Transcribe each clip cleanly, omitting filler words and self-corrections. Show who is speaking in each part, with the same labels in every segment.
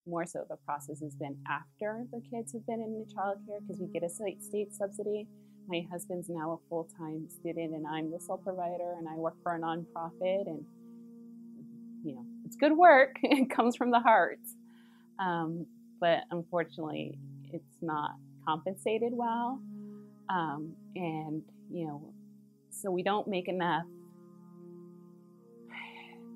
Speaker 1: More so the process has been after the kids have been in the childcare, because we get a state subsidy. My husband's now a full-time student and I'm the sole provider, and I work for a nonprofit, and it's good work. It comes from the heart. But unfortunately, it's not compensated well. And so we don't make enough.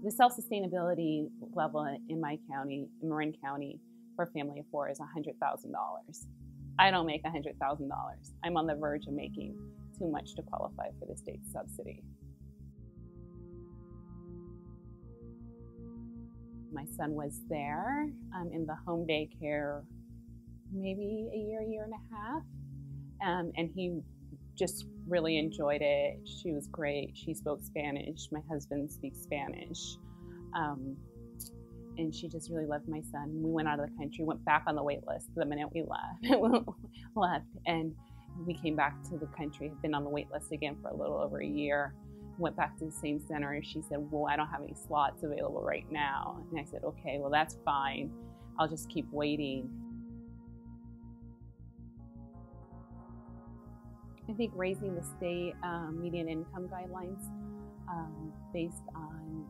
Speaker 1: The self-sustainability level in my county, in Marin County, for a family of 4 is $100,000. I don't make $100,000. I'm on the verge of making too much to qualify for the state subsidy. My son was there in the home daycare maybe a year and a half, and he just really enjoyed it. She was great. She spoke Spanish. My husband speaks Spanish. And she just really loved my son. We went out of the country, went back on the wait list the minute we left. And we came back to the country, had been on the wait list again for a little over a year. Went back to the same center, and she said, well, I don't have any slots available right now. And I said, okay, well, that's fine. I'll just keep waiting. I think raising the state median income guidelines based on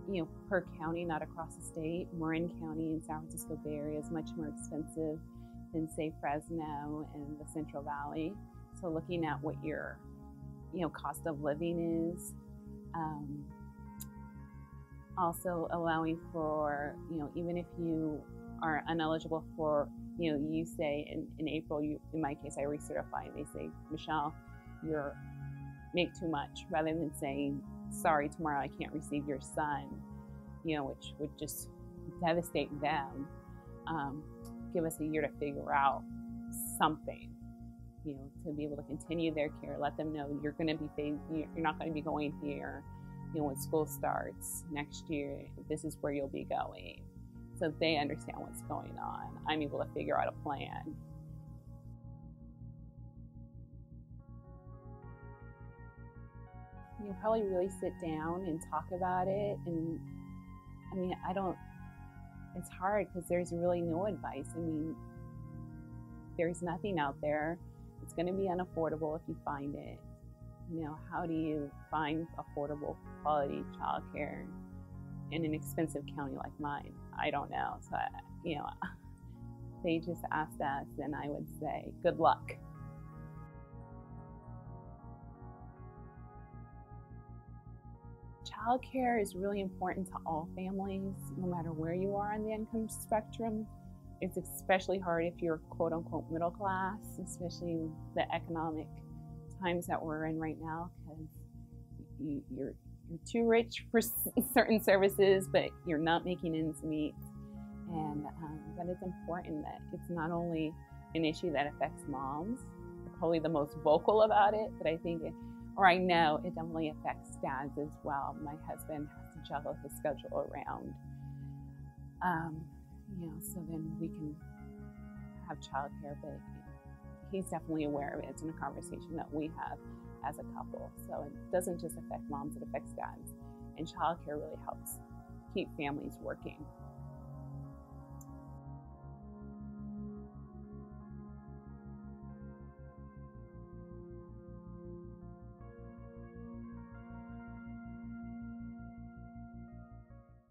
Speaker 1: the, per county, not across the state. Marin County in San Francisco Bay Area is much more expensive than, say, Fresno and the Central Valley. So looking at what your, cost of living is. Also allowing for, even if you are ineligible for, you say in April, in my case, I recertify, and they say, Michelle, you're make too much, rather than saying, sorry, tomorrow I can't receive your son, which would just devastate them. Give us a year to figure out something, to be able to continue their care. Let them know you're going to be you're not going to be going here, when school starts next year. This is where you'll be going, so they understand what's going on. I'm able to figure out a plan. Probably really sit down and talk about it. And it's hard because there's really no advice. There's nothing out there. It's going to be unaffordable if you find it. How do you find affordable quality childcare in an expensive county like mine? I don't know. So, they just asked us, and I would say, good luck. Childcare is really important to all families, no matter where you are on the income spectrum. It's especially hard if you're quote unquote middle class, especially the economic times that we're in right now, because you're too rich for certain services, but you're not making ends meet. And but it's important that it's not only an issue that affects moms. They're probably the most vocal about it, but I know it definitely affects dads as well. My husband has to juggle his schedule around, so then we can have childcare, but he's definitely aware of it. It's in a conversation that we have as a couple. So it doesn't just affect moms, it affects dads. And childcare really helps keep families working.